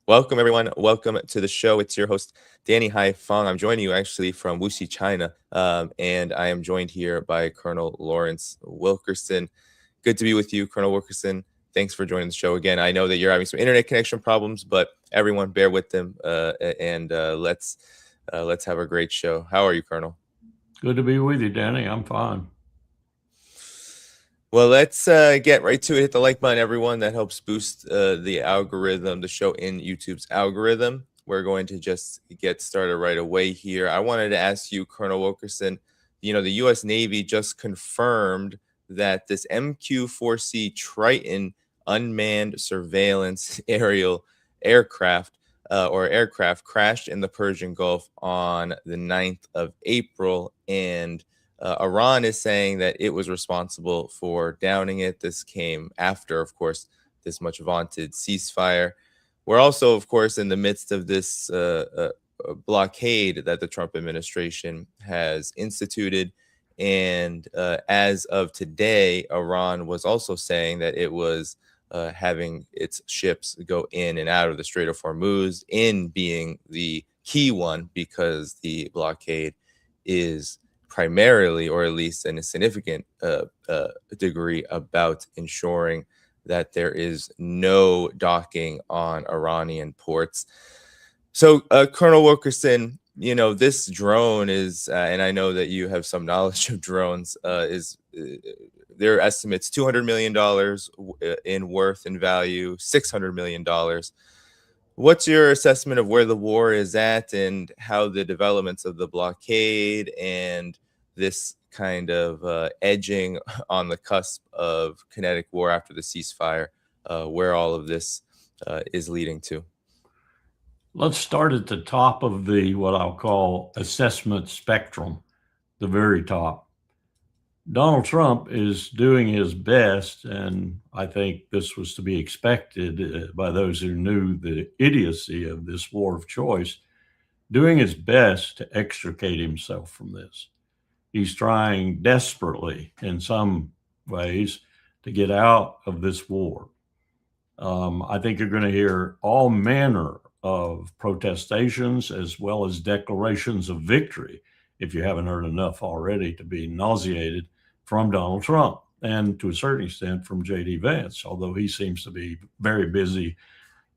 Welcome, everyone. Welcome to the show. It's your host, Danny Haifeng. I'm joining you actually from Wuxi, China, and I am joined here by Colonel Lawrence Wilkerson. Good to be with you, Colonel Wilkerson. Thanks for joining the show again. I know that you're having some internet connection problems, but everyone bear with them, and let's have a great show. How are you, Colonel? Good to be with you, Danny. I'm fine. Well, let's get right to it. Hit the like button, everyone. That helps boost the algorithm, the show in YouTube's algorithm. We're going to just get started right away here. I wanted to ask you, Colonel Wilkerson, the U.S. Navy just confirmed that this MQ-4C Triton unmanned surveillance aerial aircraft or aircraft crashed in the Persian Gulf on the 9th of April, and Iran is saying that it was responsible for downing it. This came after, of course, this much vaunted ceasefire. We're also, of course, in the midst of this blockade that the Trump administration has instituted. And as of today, Iran was also saying that it was having its ships go in and out of the Strait of Hormuz, in being the key one, because the blockade is primarily, or at least in a significant degree, about ensuring that there is no docking on Iranian ports. So, Colonel Wilkerson, this drone is, and I know that you have some knowledge of drones, is their estimates $200 million in worth and value, $600 million. What's your assessment of where the war is at, and how the developments of the blockade and this kind of edging on the cusp of kinetic war after the ceasefire, where all of this is leading to? Let's start at the top of the what I'll call assessment spectrum, the very top. Donald Trump is doing his best, and I think this was to be expected by those who knew the idiocy of this war of choice, doing his best to extricate himself from this. He's trying desperately, in some ways, to get out of this war. I think you're going to hear all manner of protestations as well as declarations of victory, if you haven't heard enough already to be nauseated, from Donald Trump and to a certain extent from J.D. Vance, although he seems to be very busy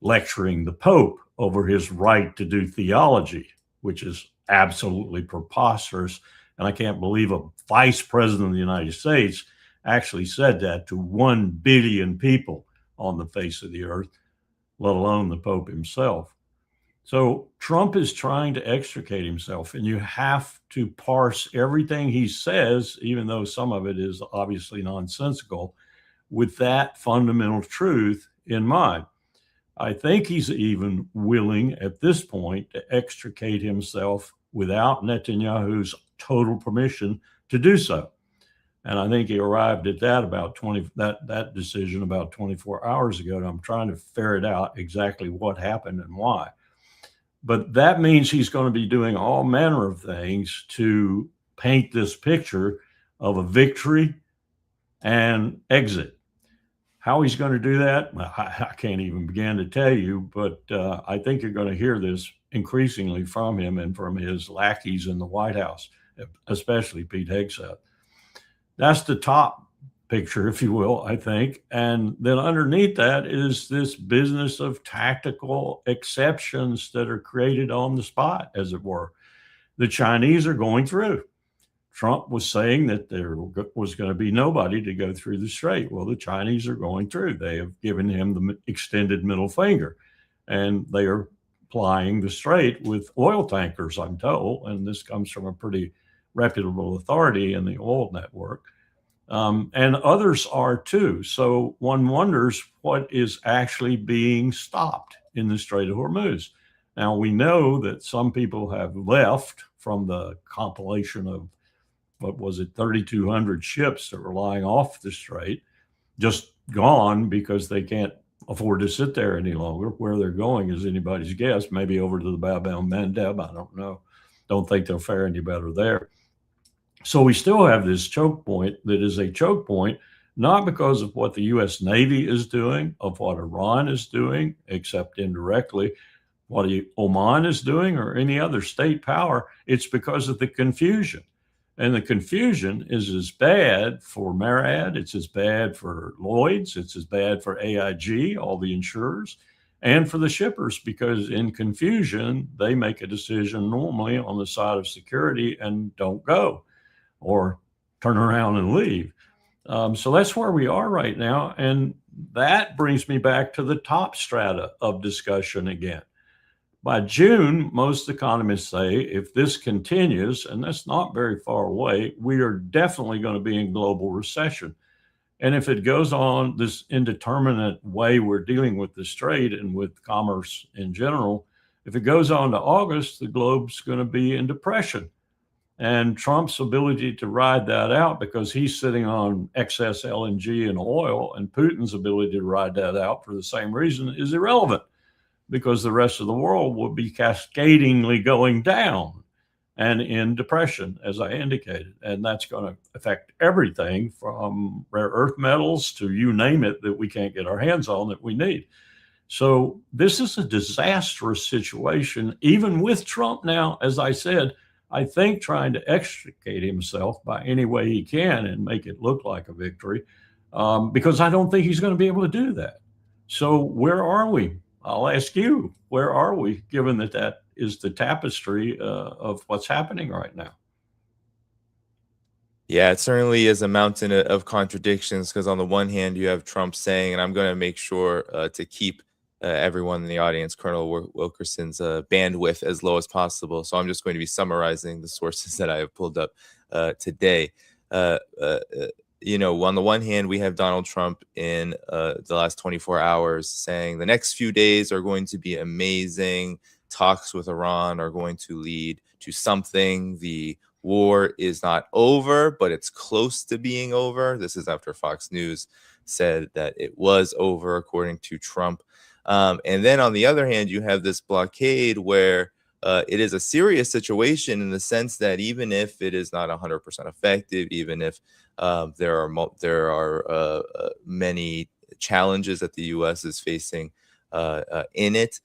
lecturing the Pope over his right to do theology, which is absolutely preposterous. And I can't believe a vice president of the United States actually said that to 1 billion people on the face of the earth, let alone the Pope himself. So Trump is trying to extricate himself, and you have to parse everything he says, even though some of it is obviously nonsensical, with that fundamental truth in mind. I think he's even willing at this point to extricate himself without Netanyahu's total permission to do so. And I think he arrived at that decision about 24 hours ago. And I'm trying to ferret out exactly what happened and why. But that means he's going to be doing all manner of things to paint this picture of a victory and exit. How he's going to do that, I can't even begin to tell you, but I think you're going to hear this increasingly from him and from his lackeys in the White House, especially Pete Hegseth. That's the top picture, if you will, I think. And then underneath that is this business of tactical exceptions that are created on the spot, as it were. The Chinese are going through. Trump was saying that there was going to be nobody to go through the strait. Well, the Chinese are going through. They have given him the extended middle finger, and they are plying the strait with oil tankers, I'm told. And this comes from a pretty reputable authority in the oil network. And others are too. So one wonders what is actually being stopped in the Strait of Hormuz. Now, we know that some people have left from the compilation of, 3,200 ships that were lying off the strait, just gone because they can't afford to sit there any longer. Where they're going is anybody's guess. Maybe over to the Bab el Mandeb. I don't know. Don't think they'll fare any better there. So we still have this choke point that is a choke point not because of what the U.S. Navy is doing, of what Iran is doing, except indirectly, what Oman is doing or any other state power. It's because of the confusion. And the confusion is as bad for Marad, it's as bad for Lloyd's, it's as bad for AIG, all the insurers, and for the shippers, because in confusion, they make a decision normally on the side of security and don't go or turn around and leave. So that's where we are right now. And that brings me back to the top strata of discussion again. By June, most economists say if this continues, and that's not very far away, we are definitely going to be in global recession. And if it goes on this indeterminate way we're dealing with this trade and with commerce in general, if it goes on to August, the globe's going to be in depression. And Trump's ability to ride that out, because he's sitting on excess LNG and oil, and Putin's ability to ride that out for the same reason, is irrelevant, because the rest of the world will be cascadingly going down and in depression, as I indicated. And that's going to affect everything from rare earth metals to you name it that we can't get our hands on that we need. So this is a disastrous situation, even with Trump now, as I said, I think trying to extricate himself by any way he can and make it look like a victory, because I don't think he's going to be able to do that. So where are we? I'll ask you, where are we, given that that is the tapestry of what's happening right now? Yeah, it certainly is a mountain of contradictions, because on the one hand, you have Trump saying, and I'm going to make sure to keep everyone in the audience, Colonel Wilkerson's bandwidth as low as possible. So I'm just going to be summarizing the sources that I have pulled up today. On the one hand, we have Donald Trump in the last 24 hours saying the next few days are going to be amazing. Talks with Iran are going to lead to something. The war is not over, but it's close to being over. This is after Fox News said that it was over, according to Trump. And then on the other hand, you have this blockade where it is a serious situation in the sense that even if it is not 100% effective, even if there are many challenges that the U.S. is facing in it,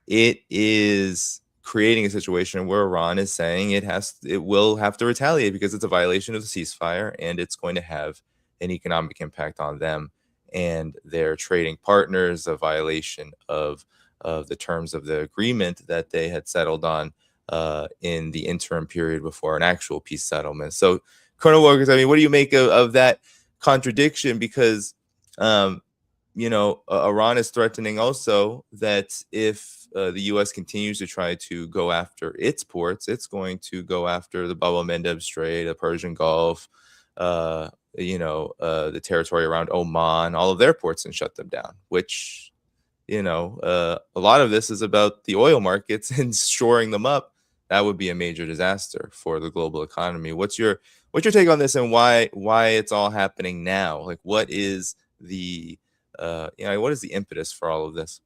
it is creating a situation where Iran is saying it will have to retaliate because it's a violation of the ceasefire, and it's going to have an economic impact on them and their trading partners, a violation of the terms of the agreement that they had settled on in the interim period before an actual peace settlement. So, Colonel Wilkerson, I mean, what do you make of that contradiction? Because, Iran is threatening also that if the U.S. continues to try to go after its ports, it's going to go after the Bab el-Mandeb Strait, the Persian Gulf, the territory around Oman, all of their ports, and shut them down, which, a lot of this is about the oil markets and shoring them up. That would be a major disaster for the global economy. What's your take on this, and why it's all happening now? Like, what is the impetus for all of this?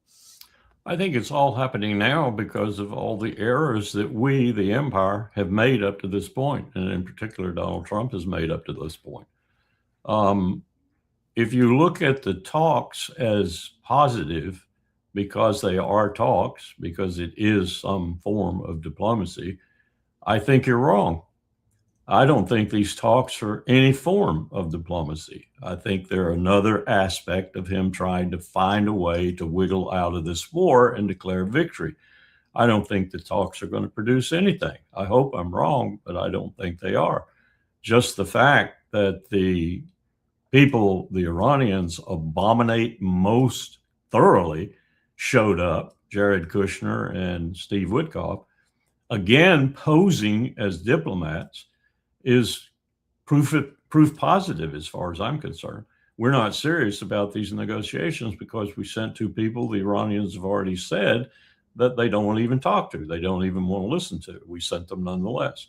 I think it's all happening now because of all the errors that we, the empire, have made up to this point, and in particular, Donald Trump has made up to this point. If you look at the talks as positive, because they are talks, because it is some form of diplomacy, I think you're wrong. I don't think these talks are any form of diplomacy. I think they're another aspect of him trying to find a way to wiggle out of this war and declare victory. I don't think the talks are going to produce anything. I hope I'm wrong, but I don't think they are. Just the fact that the people, the Iranians, abominate most thoroughly, showed up, Jared Kushner and Steve Witkoff, again posing as diplomats, is proof positive as far as I'm concerned. We're not serious about these negotiations because we sent two people the Iranians have already said that they don't want to even talk to. They don't even want to listen to. We sent them nonetheless.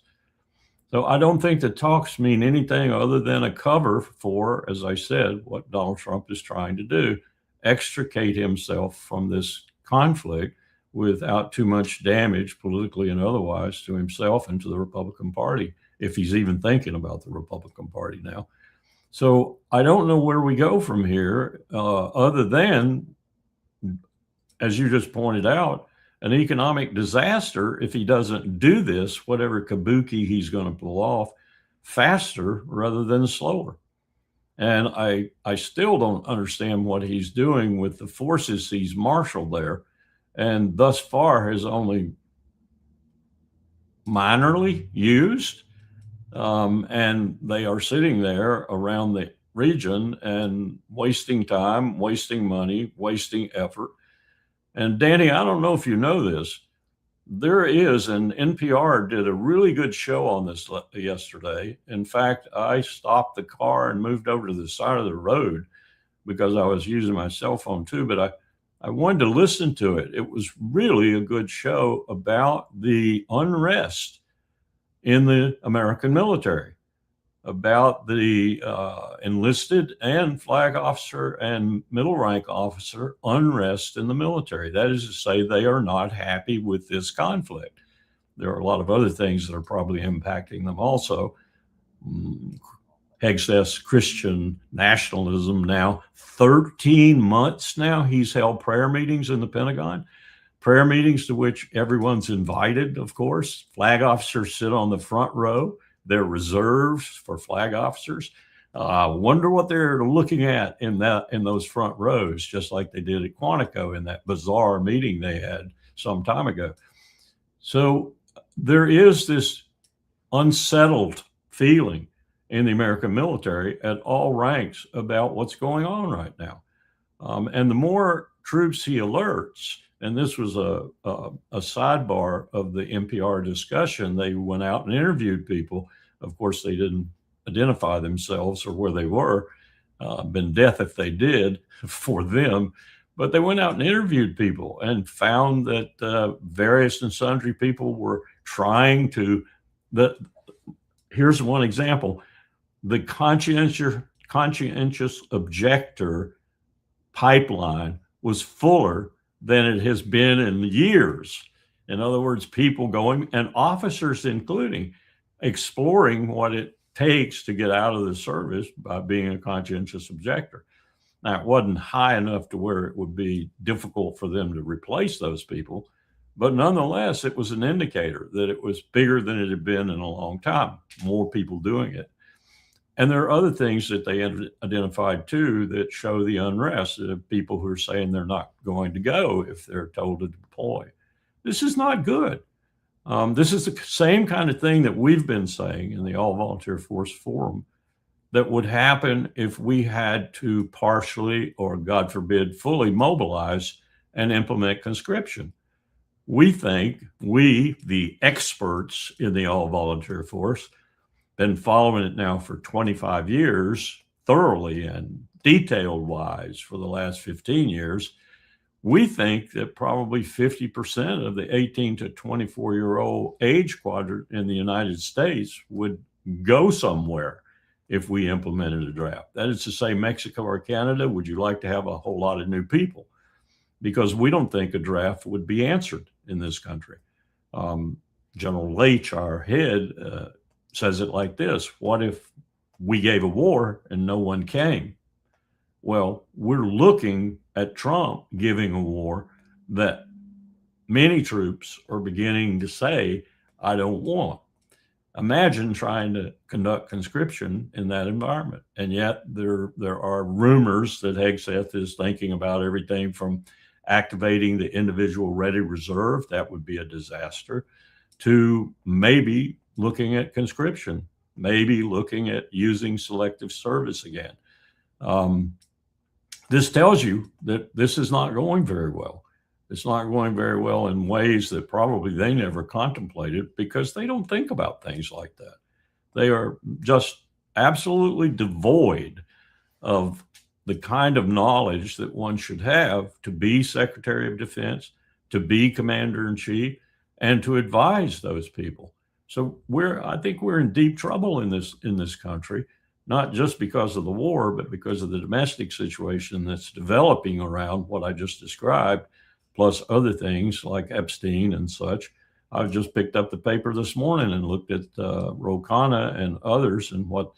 So I don't think the talks mean anything other than a cover for, as I said, what Donald Trump is trying to do, extricate himself from this conflict without too much damage, politically and otherwise, to himself and to the Republican Party, if he's even thinking about the Republican Party now. So I don't know where we go from here, other than, as you just pointed out, an economic disaster if he doesn't do this, whatever kabuki he's going to pull off, faster rather than slower. And I still don't understand what he's doing with the forces he's marshaled there, and thus far has only minorly used. And they are sitting there around the region and wasting time, wasting money, wasting effort. And Danny, I don't know if you know this. There is, and NPR did a really good show on this yesterday. In fact, I stopped the car and moved over to the side of the road because I was using my cell phone too, but I wanted to listen to it. It was really a good show about the unrest in the American military, about the enlisted and flag officer and middle rank officer unrest in the military. That is to say, they are not happy with this conflict. There are a lot of other things that are probably impacting them also. Excess Christian nationalism now. 13 months now, he's held prayer meetings in the Pentagon. Prayer meetings to which everyone's invited, of course. Flag officers sit on the front row. They're reserved for flag officers. I wonder what they're looking at in those front rows, just like they did at Quantico in that bizarre meeting they had some time ago. So there is this unsettled feeling in the American military at all ranks about what's going on right now. And the more troops he alerts, and this was a sidebar of the NPR discussion, they went out and interviewed people. Of course, they didn't identify themselves or where they were. Been death if they did for them. But they went out and interviewed people and found that various and sundry people were trying to. Here's one example. The conscientious objector pipeline was fuller than it has been in years. In other words, people going, and officers including, exploring what it takes to get out of the service by being a conscientious objector. Now, it wasn't high enough to where it would be difficult for them to replace those people, but nonetheless, it was an indicator that it was bigger than it had been in a long time, more people doing it. And there are other things that they identified too that show the unrest of people who are saying they're not going to go if they're told to deploy. This is not good. This is the same kind of thing that we've been saying in the All Volunteer Force Forum that would happen if we had to partially or, God forbid, fully mobilize and implement conscription. We think, the experts in the All Volunteer Force, been following it now for 25 years, thoroughly and detailed wise for the last 15 years. We think that probably 50% of the 18 to 24-year-old age quadrant in the United States would go somewhere if we implemented a draft. That is to say, Mexico or Canada, would you like to have a whole lot of new people? Because we don't think a draft would be answered in this country. General Leach, our head, says it like this: what if we gave a war and no one came? Well, we're looking at Trump giving a war that many troops are beginning to say, I don't want. Imagine trying to conduct conscription in that environment. And yet there are rumors that Hegseth is thinking about everything from activating the individual ready reserve, that would be a disaster, to maybe looking at conscription, maybe looking at using selective service again. This tells you that this is not going very well. It's not going very well in ways that probably they never contemplated, because they don't think about things like that. They are just absolutely devoid of the kind of knowledge that one should have to be Secretary of Defense, to be Commander in Chief, and to advise those people. So I think we're in deep trouble in this country, not just because of the war, but because of the domestic situation that's developing around what I just described, plus other things like Epstein and such. I just picked up the paper this morning and looked at Ro Khanna and others and what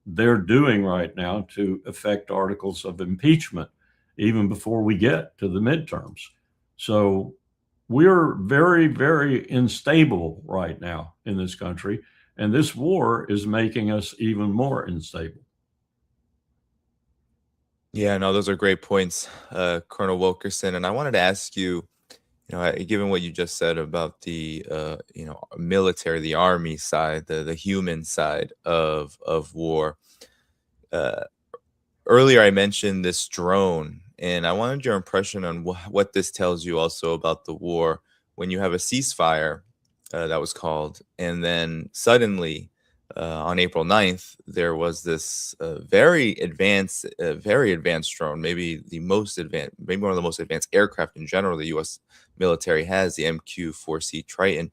they're doing right now to affect articles of impeachment, even before we get to the midterms. So we're very, very unstable right now in this country, and this war is making us even more unstable. Yeah, no, those are great points, Colonel Wilkerson. And I wanted to ask you, given what you just said about the, military, the army side, the human side of war. Uh, Earlier, I mentioned this drone, and I wanted your impression on what this tells you also about the war when you have a ceasefire that was called, and then suddenly on April 9th, there was this very advanced drone, maybe the most advanced, maybe one of the most advanced aircraft in general the U.S. military has, the MQ-4C Triton,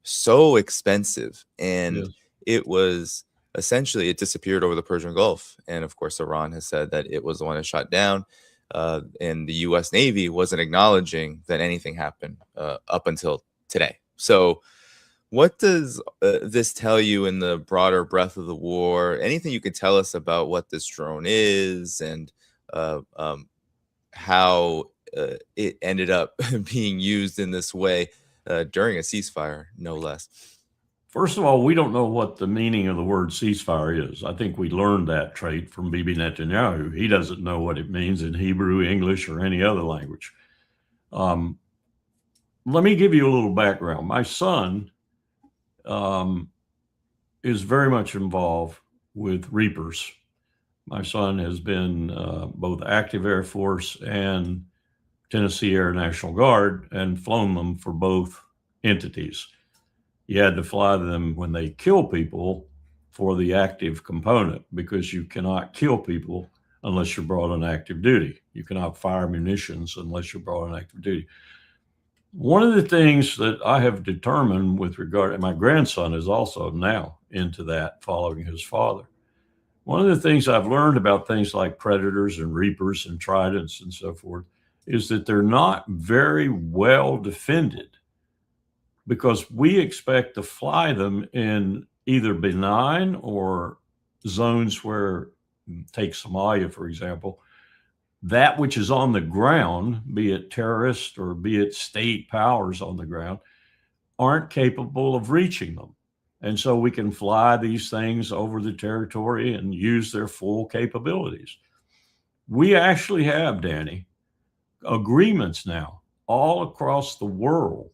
so expensive, and Yes. it was essentially it disappeared over the Persian Gulf. And of course, Iran has said that it was the one that shot down. And the U.S. Navy wasn't acknowledging that anything happened up until today. So, what does this tell you in the broader breadth of the war? Anything you could tell us about what this drone is and uh, um, how it ended up being used in this way during a ceasefire, no less? First of all, we don't know what the meaning of the word ceasefire is. I think we learned that trait from Bibi Netanyahu. He doesn't know what it means in Hebrew, English, or any other language. Let me give you a little background. My son is very much involved with Reapers. My son has been both active Air Force and Tennessee Air National Guard and flown them for both entities. You had to fly them when they kill people for the active component, because you cannot kill people unless you're brought on active duty. You cannot fire munitions unless you're brought on active duty. One of the things that I have determined with regard, and my grandson is also now into that, following his father. One of the things I've learned about things like Predators and Reapers and Tridents and so forth is that they're not very well defended, because we expect to fly them in either benign or zones where, take Somalia, for example, that which is on the ground, be it terrorists or be it state powers on the ground, aren't capable of reaching them. And so we can fly these things over the territory and use their full capabilities. We actually have, Danny, agreements now all across the world.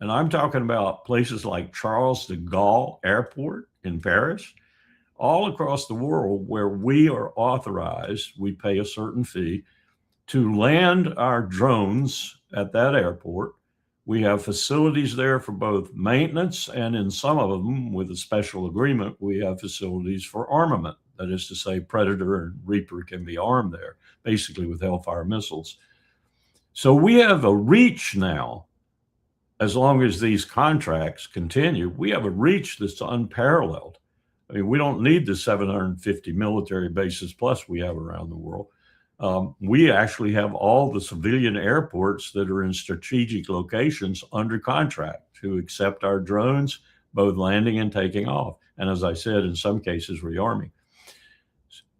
And I'm talking about places like Charles de Gaulle Airport in Paris, all across the world, where we are authorized, we pay a certain fee to land our drones at that airport. We have facilities there for both maintenance, and in some of them, with a special agreement, we have facilities for armament. That is to say, Predator and Reaper can be armed there, basically with Hellfire missiles. So we have a reach now. As long as these contracts continue, we have a reach that's unparalleled. I mean, we don't need the 750 military bases plus we have around the world. We actually have all the civilian airports that are in strategic locations under contract to accept our drones, both landing and taking off. And as I said, in some cases, rearming.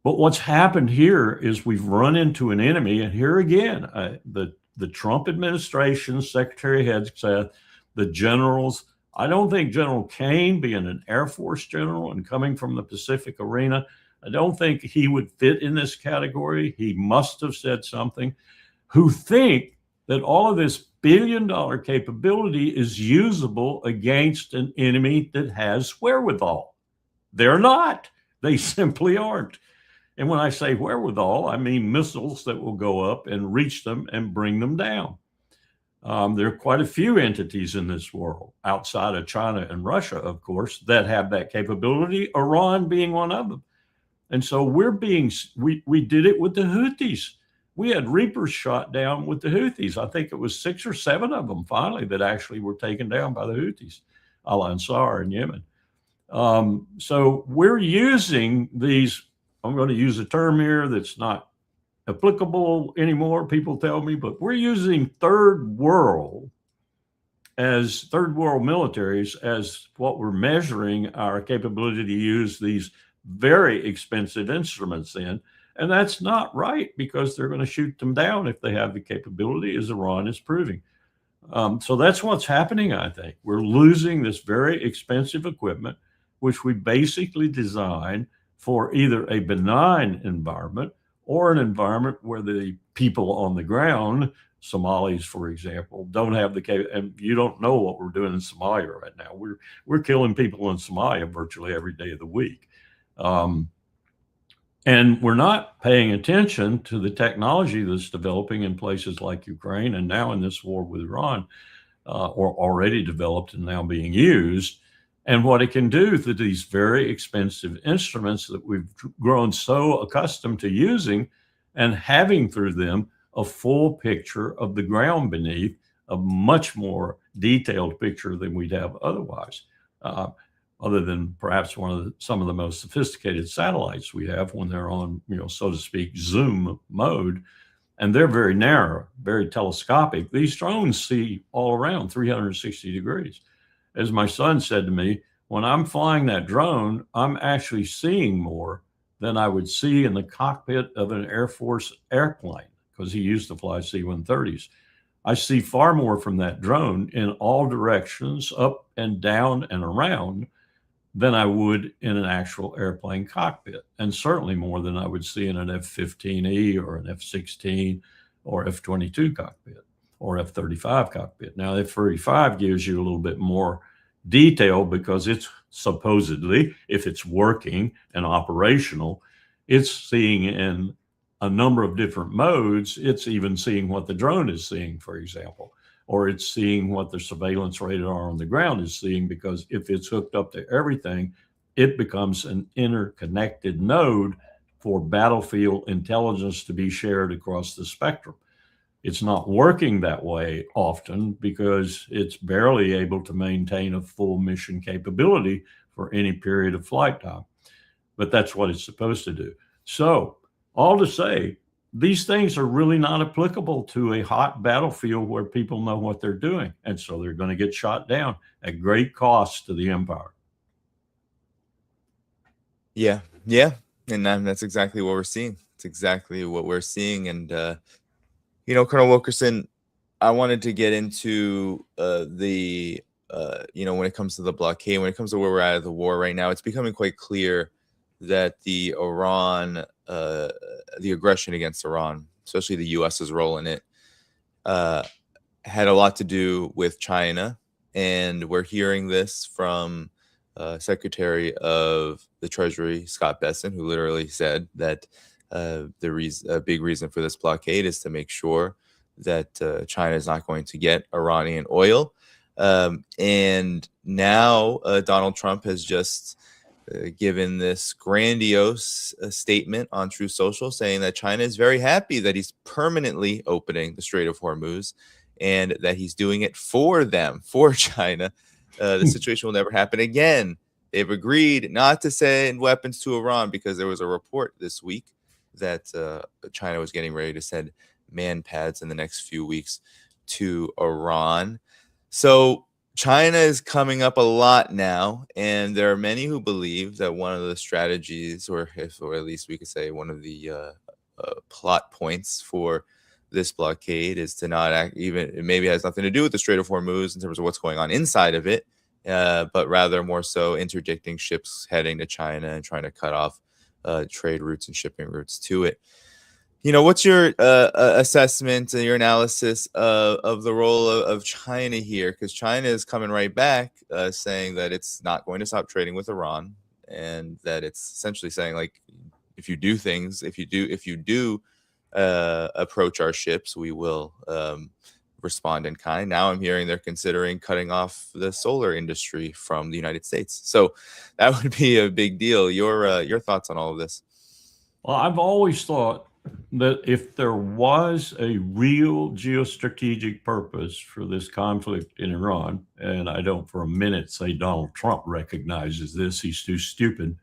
But what's happened here is we've run into an enemy. And here again, the Trump administration, Secretary Hegseth, the generals. I don't think General Kane, being an Air Force general and coming from the Pacific arena, I don't think he would fit in this category. He must have said something. Who think that all of this billion-dollar capability is usable against an enemy that has wherewithal. They're not. They simply aren't. And when I say wherewithal, I mean missiles that will go up and reach them and bring them down. There are quite a few entities in this world, outside of China and Russia, of course, that have that capability, Iran being one of them. And so we did it with the Houthis. We had Reapers shot down with the Houthis. I think it was 6 or 7 of them finally that actually were taken down by the Houthis, Al-Ansar in Yemen. So we're using these, I'm going to use a term here that's not applicable anymore, people tell me, but we're using third world militaries as what we're measuring our capability to use these very expensive instruments in. And that's not right, because they're going to shoot them down if they have the capability, as Iran is proving. So that's what's happening, I think. We're losing this very expensive equipment, which we basically designed for either a benign environment or an environment where the people on the ground, Somalis, for example, don't have the and you don't know what we're doing in Somalia right now. We're killing people in Somalia virtually every day of the week. And we're not paying attention to the technology that's developing in places like Ukraine, and now in this war with Iran, or already developed and now being used, and what it can do to these very expensive instruments that we've grown so accustomed to using, and having through them a full picture of the ground beneath, a much more detailed picture than we'd have otherwise. Other than perhaps some of the most sophisticated satellites we have when they're on, so to speak, zoom mode, and they're very narrow, very telescopic. These drones see all around 360 degrees. As my son said to me, when I'm flying that drone, I'm actually seeing more than I would see in the cockpit of an Air Force airplane, because he used to fly C-130s. I see far more from that drone in all directions, up and down and around, than I would in an actual airplane cockpit, and certainly more than I would see in an F-15E or an F-16 or F-22 cockpit or F-35 cockpit. Now, F-35 gives you a little bit more detail, because it's supposedly, if it's working and operational, it's seeing in a number of different modes. It's even seeing what the drone is seeing, for example, or it's seeing what the surveillance radar on the ground is seeing, because if it's hooked up to everything, it becomes an interconnected node for battlefield intelligence to be shared across the spectrum. It's not working that way often, because it's barely able to maintain a full mission capability for any period of flight time. But that's what it's supposed to do. So, all to say, these things are really not applicable to a hot battlefield where people know what they're doing. And so they're going to get shot down at great cost to the empire. Yeah. And that's exactly what we're seeing. It's exactly what we're seeing. And, Colonel Wilkerson, I wanted to get into when it comes to the blockade, when it comes to where we're at of the war right now, it's becoming quite clear that the aggression against Iran, especially the U.S.'s role in it, had a lot to do with China. And we're hearing this from Secretary of the Treasury, Scott Bessent, who literally said that a big reason for this blockade is to make sure that China is not going to get Iranian oil. And now Donald Trump has just given this grandiose statement on Truth Social, saying that China is very happy that he's permanently opening the Strait of Hormuz, and that he's doing it for them, for China. The situation will never happen again. They've agreed not to send weapons to Iran, because there was a report this week that China was getting ready to send man pads in the next few weeks to Iran. So China is coming up a lot now, and there are many who believe that one of the strategies, or at least we could say one of the plot points for this blockade, is to not act, even it maybe has nothing to do with the Strait of Hormuz in terms of what's going on inside of it, but rather more so interdicting ships heading to China and trying to cut off trade routes and shipping routes to it. What's your assessment and your analysis of the role of China here? Because China is coming right back, saying that it's not going to stop trading with Iran, and that it's essentially saying, like, if you do approach our ships, we will respond in kind. Now I'm hearing they're considering cutting off the solar industry from the United States. So that would be a big deal. Your thoughts on all of this? Well, I've always thought that if there was a real geostrategic purpose for this conflict in Iran, and I don't for a minute say Donald Trump recognizes this, he's too stupid,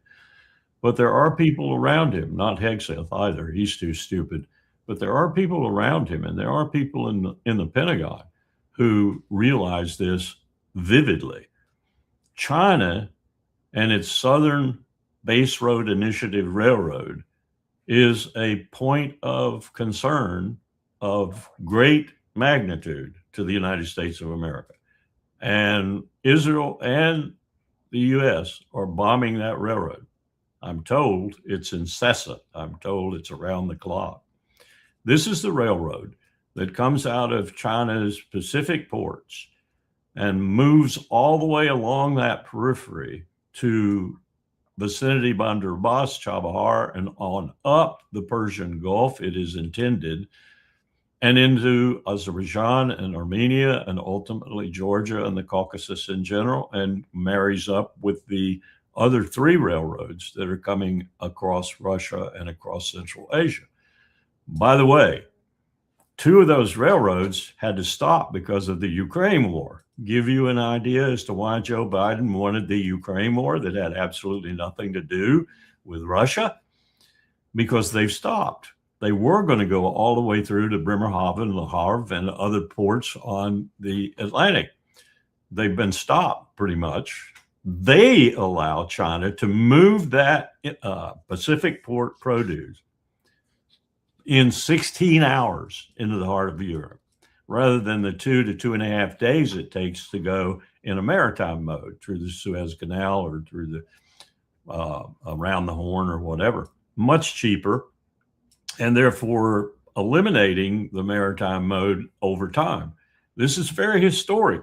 but there are people around him, not Hegseth either, he's too stupid, but there are people around him, and there are people in the Pentagon who realize this vividly. China and its southern Base Road Initiative Railroad is a point of concern of great magnitude to the United States of America. And Israel and the U.S. are bombing that railroad. I'm told it's incessant. I'm told it's around the clock. This is the railroad that comes out of China's Pacific ports and moves all the way along that periphery to vicinity Bandar Abbas, Chabahar, and on up the Persian Gulf, it is intended, and into Azerbaijan and Armenia, and ultimately Georgia and the Caucasus in general, and marries up with the other three railroads that are coming across Russia and across Central Asia. By the way, two of those railroads had to stop because of the Ukraine war. Give you an idea as to why Joe Biden wanted the Ukraine war that had absolutely nothing to do with Russia? Because they've stopped. They were going to go all the way through to Bremerhaven, Le Havre, and other ports on the Atlantic. They've been stopped pretty much. They allow China to move that Pacific port produce in 16 hours into the heart of Europe, rather than the 2 to 2.5 days it takes to go in a maritime mode through the Suez Canal or through the around the Horn or whatever. Much cheaper, and therefore eliminating the maritime mode over time. This is very historic.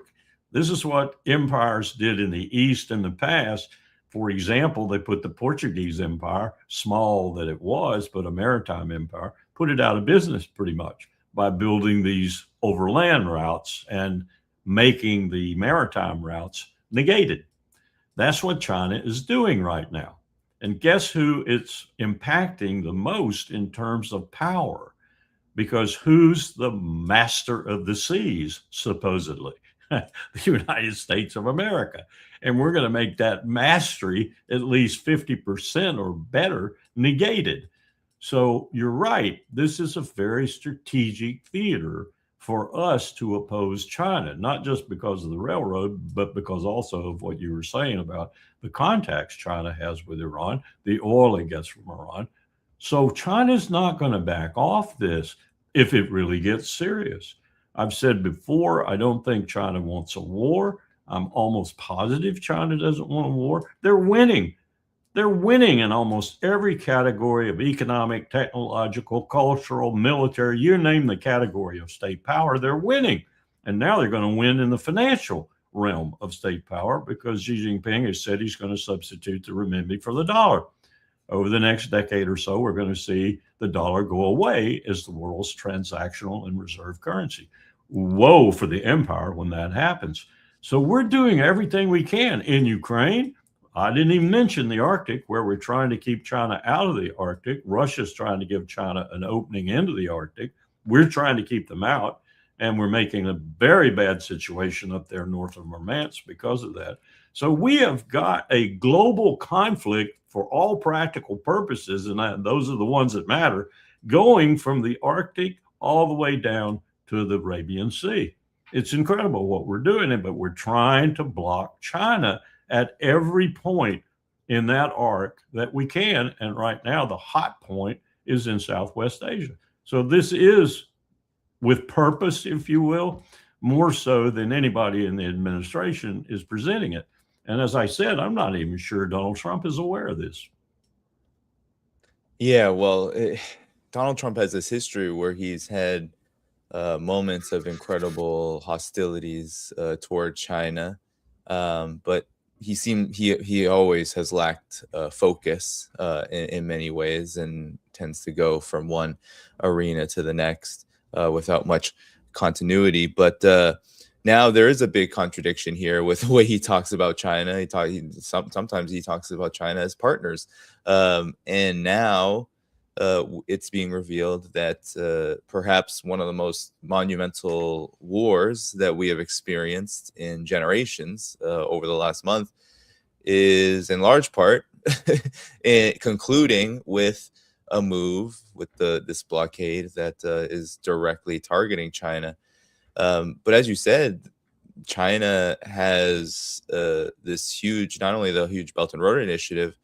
This is what empires did in the East in the past. For example, they put the Portuguese Empire, small that it was, but a maritime empire, put it out of business pretty much by building these overland routes and making the maritime routes negated. That's what China is doing right now. And guess who it's impacting the most in terms of power? Because who's the master of the seas, supposedly? The United States of America. And we're going to make that mastery at least 50% or better negated. So you're right. This is a very strategic theater for us to oppose China, not just because of the railroad, but because also of what you were saying about the contacts China has with Iran, the oil it gets from Iran. So China's not going to back off this if it really gets serious. I've said before, I don't think China wants a war. I'm almost positive China doesn't want a war. They're winning. They're winning in almost every category of economic, technological, cultural, military, you name the category of state power, they're winning. And now they're going to win in the financial realm of state power because Xi Jinping has said he's going to substitute the renminbi for the dollar. Over the next decade or so, we're going to see the dollar go away as the world's transactional and reserve currency. Woe for the empire when that happens. So we're doing everything we can in Ukraine. I didn't even mention the Arctic, where we're trying to keep China out of the Arctic. Russia's trying to give China an opening into the Arctic. We're trying to keep them out, and we're making a very bad situation up there north of Murmansk because of that. So we have got a global conflict for all practical purposes, and those are the ones that matter, going from the Arctic all the way down to the Arabian Sea. It's incredible what we're doing, but we're trying to block China at every point in that arc that we can. And right now, the hot point is in Southwest Asia. So this is with purpose, if you will, more so than anybody in the administration is presenting it. And as I said, I'm not even sure Donald Trump is aware of this. Yeah, well, Donald Trump has this history where he's had moments of incredible hostilities toward China, but he always has lacked focus in many ways and tends to go from one arena to the next without much continuity. But now there is a big contradiction here with the way he talks about China. Sometimes he talks about China as partners, and now it's being revealed that perhaps one of the most monumental wars that we have experienced in generations over the last month is in large part concluding with a move with this blockade that is directly targeting China. But as you said, China has this huge, not only the huge Belt and Road Initiative,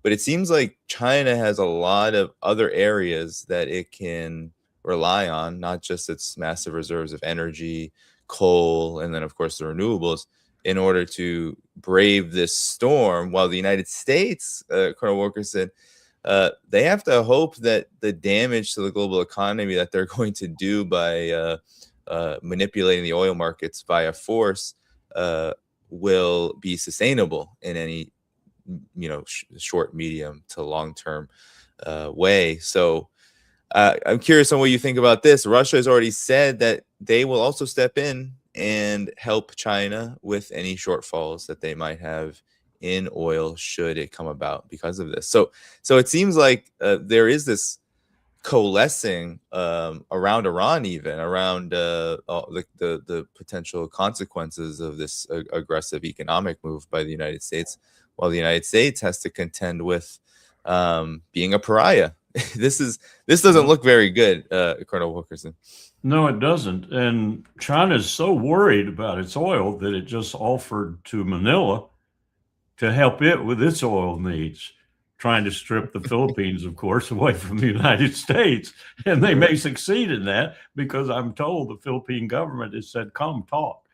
but it seems like China has a lot of other areas that it can rely on, not just its massive reserves of energy, coal, and then of course the renewables, in order to brave this storm. While the United States, Colonel Wilkerson, they have to hope that the damage to the global economy that they're going to do by manipulating the oil markets via force will be sustainable in any short, medium to long term way. So I'm curious on what you think about this. Russia has already said that they will also step in and help China with any shortfalls that they might have in oil should it come about because of this. So it seems like there is this coalescing around Iran, even around the potential consequences of this aggressive economic move by the United States, while the United States has to contend with being a pariah. This doesn't look very good, Colonel Wilkerson. No, it doesn't. And China is so worried about its oil that it just offered to Manila to help it with its oil needs, trying to strip the Philippines, of course, away from the United States. And they may succeed in that because I'm told the Philippine government has said, come talk,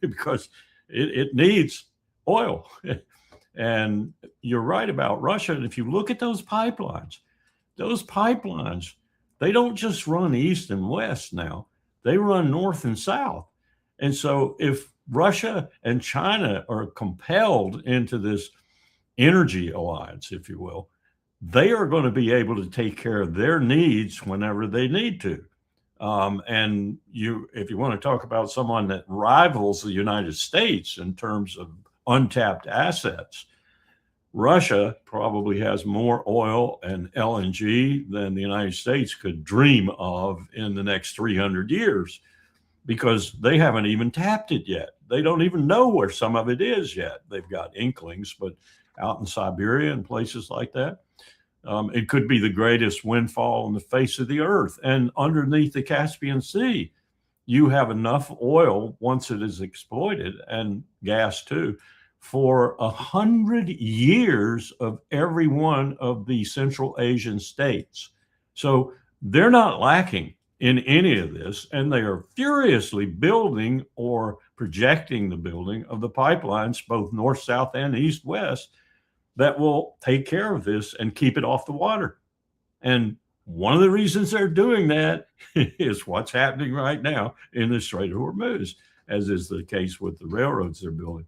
because it needs oil. And you're right about Russia. And if you look at those pipelines, they don't just run east and west now, they run north and south. And so if Russia and China are compelled into this energy alliance, if you will, they are going to be able to take care of their needs whenever they need to. And if you want to talk about someone that rivals the United States in terms of untapped assets, Russia probably has more oil and LNG than the United States could dream of in the next 300 years, because they haven't even tapped it yet. They don't even know where some of it is yet. They've got inklings, but out in Siberia and places like that, it could be the greatest windfall on the face of the earth. And underneath the Caspian Sea, you have enough oil once it is exploited, and gas too, for 100 years of every one of the Central Asian states. So they're not lacking in any of this, and they are furiously building or projecting the building of the pipelines, both north, south, and east, west, that will take care of this and keep it off the water. And one of the reasons they're doing that is what's happening right now in the Strait of Hormuz, as is the case with the railroads they're building.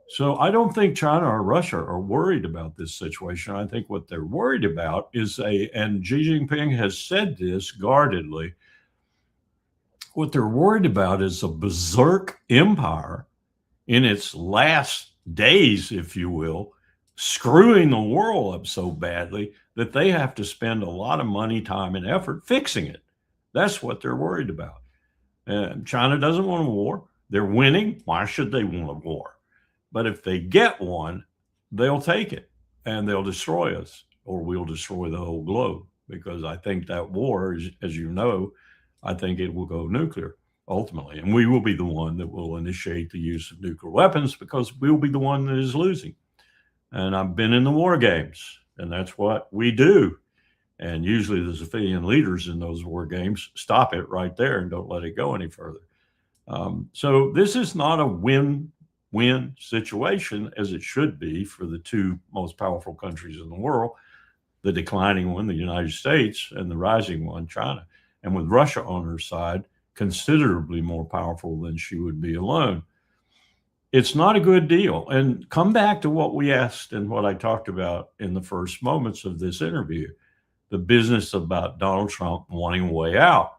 So I don't think China or Russia are worried about this situation. I think what they're worried about is and Xi Jinping has said this guardedly, what they're worried about is a berserk empire in its last days, if you will, screwing the world up so badly that they have to spend a lot of money, time, and effort fixing it. That's what they're worried about. And China doesn't want a war. They're winning. Why should they want a war? But if they get one, they'll take it and they'll destroy us, or we'll destroy the whole globe. Because I think that war, as you know, I think it will go nuclear ultimately. And we will be the one that will initiate the use of nuclear weapons, because we'll be the one that is losing. And I've been in the war games, and that's what we do. And usually the civilian leaders in those war games stop it right there and don't let it go any further. So this is not a win-win situation, as it should be for the two most powerful countries in the world, the declining one, the United States, and the rising one, China. And with Russia on her side, considerably more powerful than she would be alone. It's not a good deal. And come back to what we asked and what I talked about in the first moments of this interview, the business about Donald Trump wanting a way out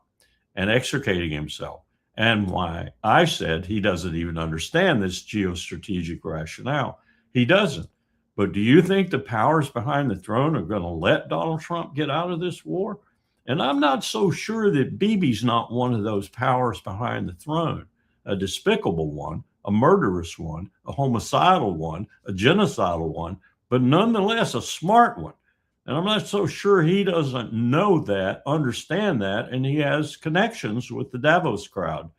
and extricating himself, and why I said he doesn't even understand this geostrategic rationale. He doesn't. But do you think the powers behind the throne are going to let Donald Trump get out of this war? And I'm not so sure that Bibi's not one of those powers behind the throne, a despicable one, a murderous one, a homicidal one, a genocidal one, but nonetheless a smart one. And I'm not so sure he doesn't know that, understand that, and he has connections with the Davos crowd.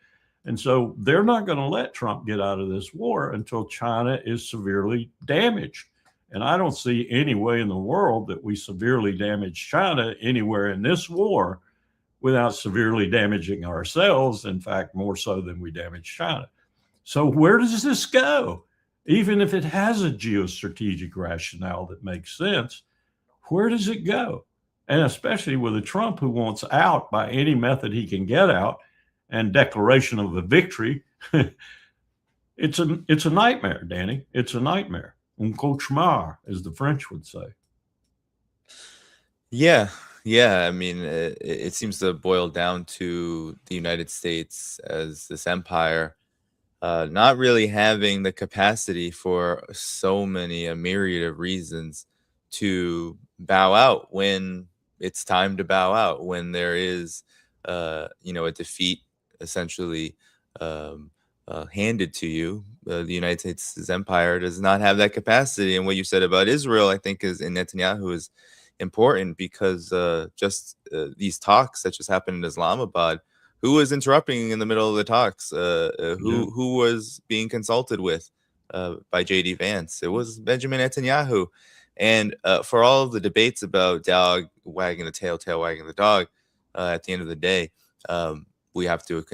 And so they're not going to let Trump get out of this war until China is severely damaged. And I don't see any way in the world that we severely damage China anywhere in this war without severely damaging ourselves. In fact, more so than we damage China. So where does this go? Even if it has a geostrategic rationale that makes sense, where does it go? And especially with a Trump who wants out by any method he can get out and declaration of a victory, it's a nightmare, Danny. It's a nightmare. Un cauchemar, as the French would say. Yeah, yeah. I mean, it seems to boil down to the United States as this empire not really having the capacity for a myriad of reasons to bow out when it's time to bow out, when there is, a defeat essentially handed to you. The United States' empire does not have that capacity. And what you said about Israel, I think, is in Netanyahu is important because just these talks that just happened in Islamabad, who was interrupting in the middle of the talks? Who was being consulted with by J.D. Vance? It was Benjamin Netanyahu. And for all of the debates about dog wagging the tail wagging the dog, at the end of the day, we have to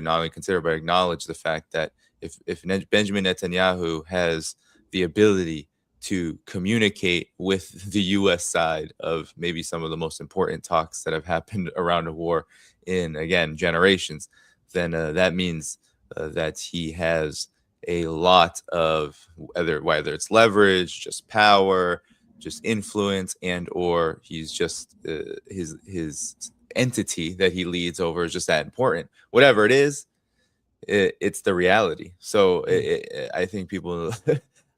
not only consider but acknowledge the fact that if Benjamin Netanyahu has the ability to communicate with the U.S. side of maybe some of the most important talks that have happened around a war in, again, generations, then that means that he has a lot of whether it's leverage, just power, just influence, and or he's just his entity that he leads over is just that important. Whatever it is, it's the reality. So I think people,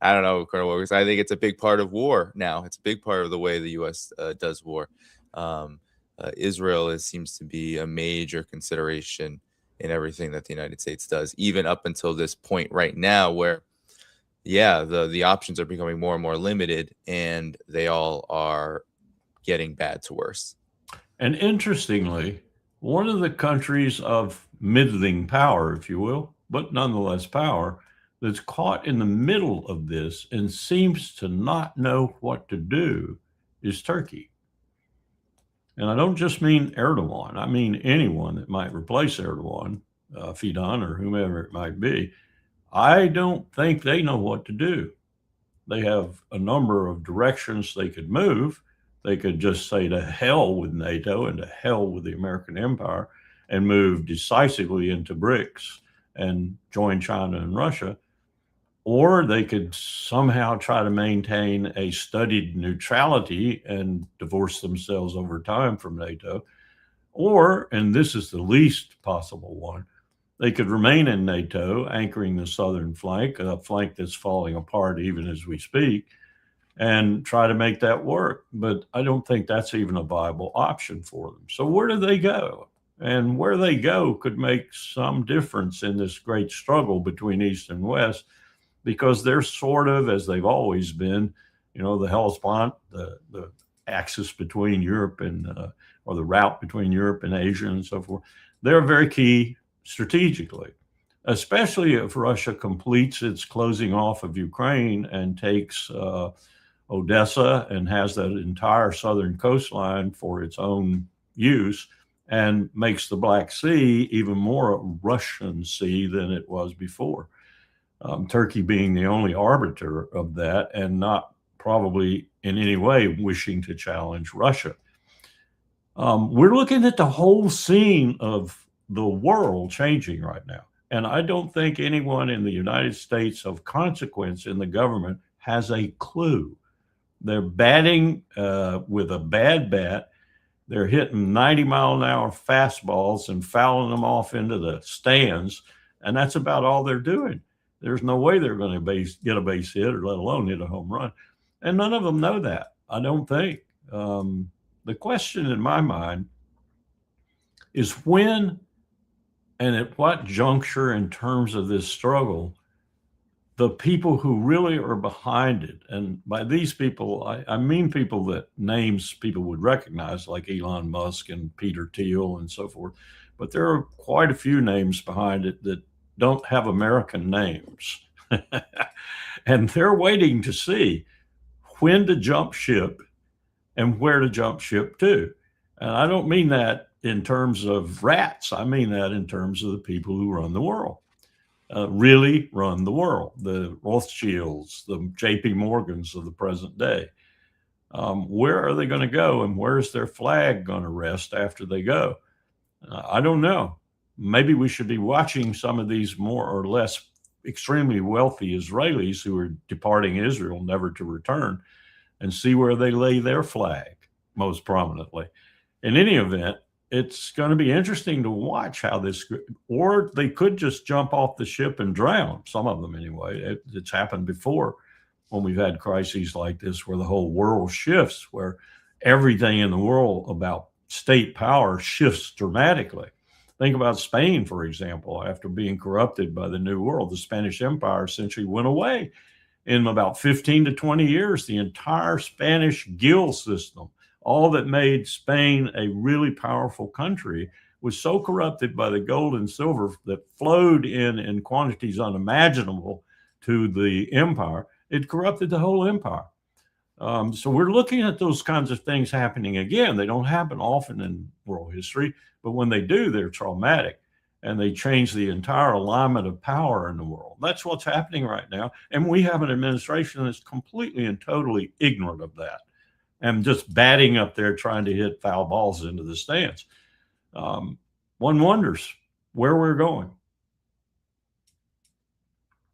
I don't know, Colonel Wilkerson, I think it's a big part of war now. It's a big part of the way the U.S. Does war. Israel seems to be a major consideration in everything that the United States does, even up until this point right now where, the options are becoming more and more limited and they all are getting bad to worse. And interestingly, one of the countries of middling power, if you will, but nonetheless power, that's caught in the middle of this and seems to not know what to do is Turkey. And I don't just mean Erdogan. I mean anyone that might replace Erdogan, Fidan or whomever it might be. I don't think they know what to do. They have a number of directions they could move. They could just say to hell with NATO and to hell with the American empire and move decisively into BRICS and join China and Russia. Or they could somehow try to maintain a studied neutrality and divorce themselves over time from NATO. Or, and this is the least possible one, they could remain in NATO, anchoring the southern flank, a flank that's falling apart even as we speak, and try to make that work. But I don't think that's even a viable option for them. So where do they go? And where they go could make some difference in this great struggle between East and West, because they're sort of, as they've always been, the Hellespont, the axis between Europe and, or the route between Europe and Asia and so forth. They're very key strategically, especially if Russia completes its closing off of Ukraine and takes Odessa and has that entire southern coastline for its own use and makes the Black Sea even more a Russian sea than it was before. Turkey being the only arbiter of that and not probably in any way wishing to challenge Russia. We're looking at the whole scene of the world changing right now. And I don't think anyone in the United States of consequence in the government has a clue. They're batting with a bad bat. They're hitting 90-mile-an-hour fastballs and fouling them off into the stands. And that's about all they're doing. There's no way they're going to get a base hit or let alone hit a home run. And none of them know that, I don't think. The question in my mind is when and at what juncture in terms of this struggle, the people who really are behind it, and by these people, I mean people that names people would recognize, like Elon Musk and Peter Thiel and so forth, but there are quite a few names behind it that don't have American names. And they're waiting to see when to jump ship and where to jump ship to. And I don't mean that in terms of rats. I mean that in terms of the people who run the world, really run the world, the Rothschilds, the JP Morgans of the present day. Where are they going to go, and where's their flag going to rest after they go? I don't know. Maybe we should be watching some of these more or less extremely wealthy Israelis who are departing Israel never to return and see where they lay their flag most prominently. In any event, it's going to be interesting to watch how this, or they could just jump off the ship and drown, some of them anyway. It's happened before when we've had crises like this where the whole world shifts, where everything in the world about state power shifts dramatically. Think about Spain, for example. After being corrupted by the New World, the Spanish Empire essentially went away. In about 15 to 20 years, the entire Spanish guild system, all that made Spain a really powerful country, was so corrupted by the gold and silver that flowed in quantities unimaginable to the empire. It corrupted the whole empire. So we're looking at those kinds of things happening again. They don't happen often in world history, but when they do, they're traumatic, and they change the entire alignment of power in the world. That's what's happening right now. And we have an administration that's completely and totally ignorant of that and just batting up there trying to hit foul balls into the stands. One wonders where we're going.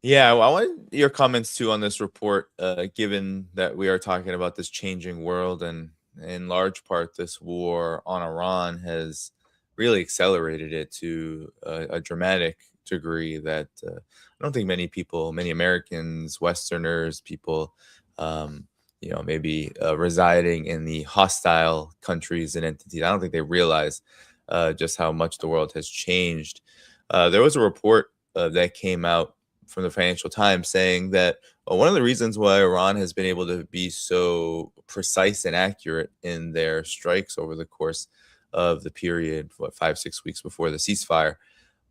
Yeah, I want your comments too on this report, given that we are talking about this changing world, and in large part, this war on Iran has really accelerated it to a dramatic degree that I don't think many people, many Americans, Westerners, people, maybe residing in the hostile countries and entities, I don't think they realize just how much the world has changed. There was a report that came out from the Financial Times saying that one of the reasons why Iran has been able to be so precise and accurate in their strikes over the course of the period, 5-6 weeks before the ceasefire,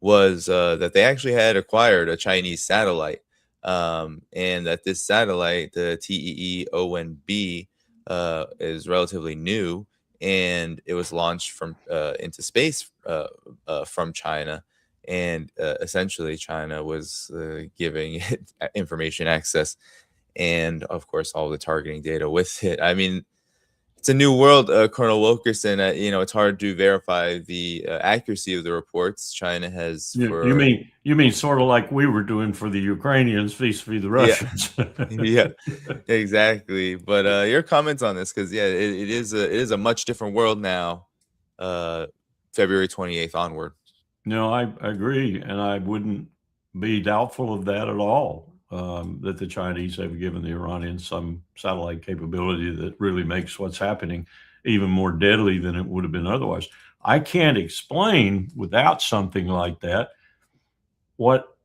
was that they actually had acquired a Chinese satellite, and that this satellite, the TEE-ONB, is relatively new, and it was launched from into space from China. And essentially, China was giving it information access, and of course, all the targeting data with it. I mean, it's a new world, Colonel Wilkerson. It's hard to verify the accuracy of the reports. China has. You mean sort of like we were doing for the Ukrainians vis-a-vis the Russians? Yeah, exactly. But your comments on this, because it is a much different world now. February 28th onward. No, I agree, and I wouldn't be doubtful of that at all, that the Chinese have given the Iranians some satellite capability that really makes what's happening even more deadly than it would have been otherwise. I can't explain without something like that what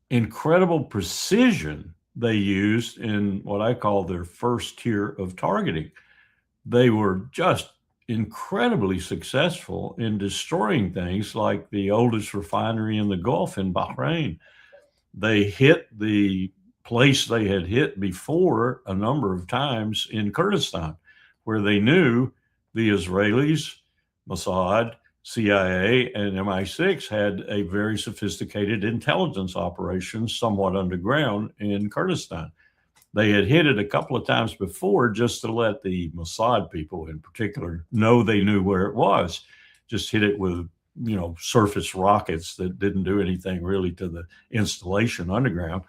incredible precision they used in what I call their first tier of targeting. They were just incredibly successful in destroying things like the oldest refinery in the Gulf in Bahrain. They hit the place they had hit before a number of times in Kurdistan, where they knew the Israelis, Mossad, CIA, and MI6 had a very sophisticated intelligence operation somewhat underground in Kurdistan. They had hit it a couple of times before just to let the Mossad people in particular know they knew where it was. Just hit it with, surface rockets that didn't do anything really to the installation underground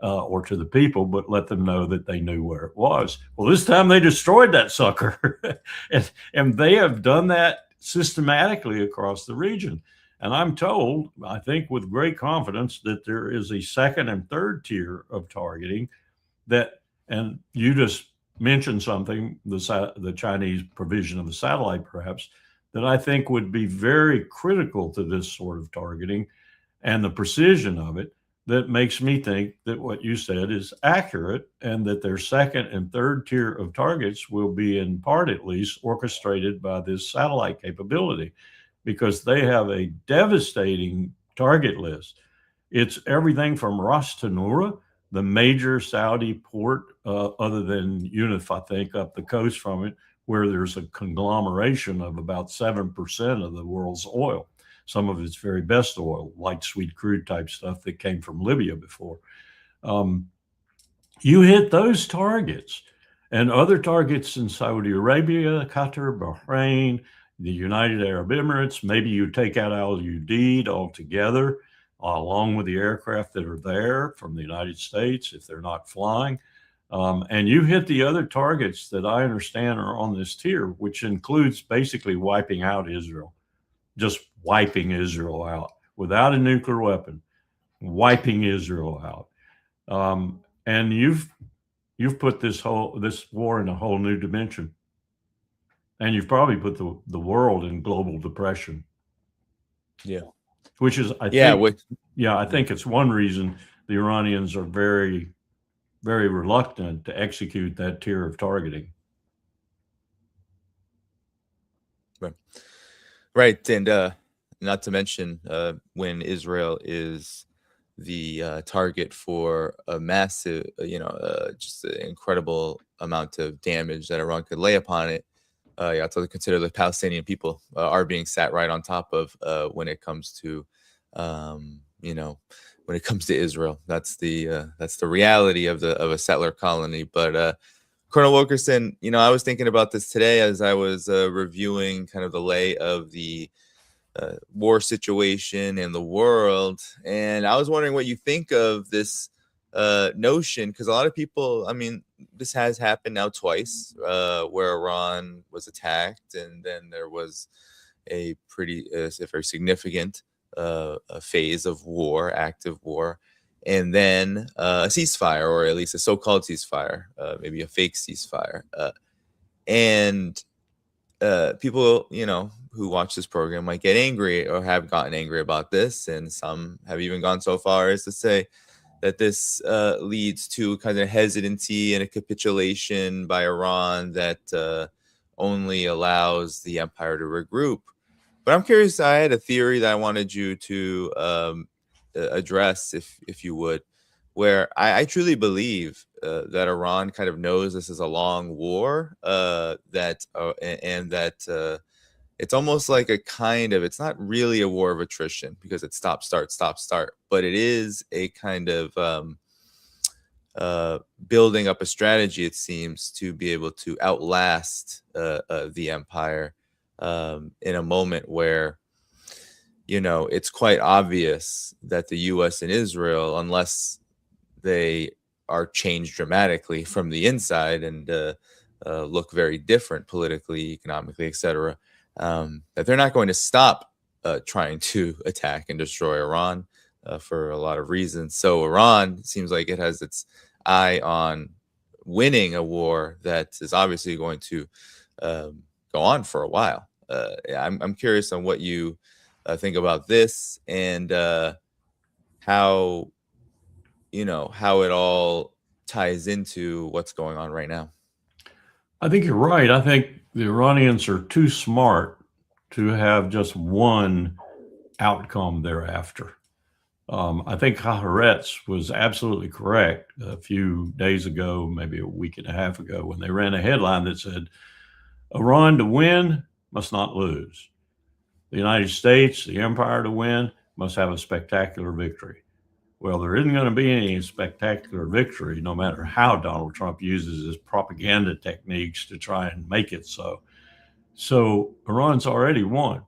or to the people, but let them know that they knew where it was. Well, this time they destroyed that sucker. and they have done that systematically across the region. And I'm told, I think with great confidence, that there is a second and third tier of targeting and you just mentioned something, the Chinese provision of the satellite, perhaps, that I think would be very critical to this sort of targeting and the precision of it, that makes me think that what you said is accurate, and that their second and third tier of targets will be, in part at least, orchestrated by this satellite capability, because they have a devastating target list. It's everything from Ras Tanura the major Saudi port, other than Yunus, I think, up the coast from it, where there's a conglomeration of about 7% of the world's oil. Some of its very best oil, light sweet crude type stuff that came from Libya before. You hit those targets and other targets in Saudi Arabia, Qatar, Bahrain, the United Arab Emirates. Maybe you take out Al Udeid altogether, along with the aircraft that are there from the United States if they're not flying. And you hit the other targets that I understand are on this tier, which includes basically wiping out Israel, just wiping Israel out without a nuclear weapon, wiping Israel out. And you've put this war in a whole new dimension, and you've probably put the world in global depression. Yeah, which is I think it's one reason the Iranians are very, very reluctant to execute that tier of targeting. Right, and not to mention when Israel is the target for a massive, just an incredible amount of damage that Iran could lay upon it. You have to consider the Palestinian people are being sat right on top of when it comes to, when it comes to Israel. That's the reality of a settler colony. But Colonel Wilkerson, I was thinking about this today as I was reviewing kind of the lay of the war situation in the world, and I was wondering what you think of this notion, because a lot of people, this has happened now twice, where Iran was attacked, and then there was a very significant phase of war, active war, and then a ceasefire, or at least a so-called ceasefire, maybe a fake ceasefire, and people, who watch this program might get angry or have gotten angry about this, and some have even gone so far as to say that this leads to kind of hesitancy and a capitulation by Iran that only allows the empire to regroup. But I'm curious, I had a theory that I wanted you to address, if you would, where I truly believe that Iran kind of knows this is a long war, and that it's almost like it's not really a war of attrition, because it's stop, start, but it is a kind of building up a strategy, it seems, to be able to outlast the empire in a moment where, it's quite obvious that the U.S. and Israel, unless they are changed dramatically from the inside and look very different politically, economically, etc., that they're not going to stop trying to attack and destroy Iran for a lot of reasons. So Iran seems like it has its eye on winning a war that is obviously going to go on for a while. I'm curious on what you think about this, and how it all ties into what's going on right now. I think you're right. I think the Iranians are too smart to have just one outcome thereafter. I think Haaretz was absolutely correct a few days ago, maybe a week and a half ago, when they ran a headline that said, Iran to win must not lose. The United States, the empire to win, must have a spectacular victory. Well, there isn't going to be any spectacular victory, no matter how Donald Trump uses his propaganda techniques to try and make it so. So Iran's already won.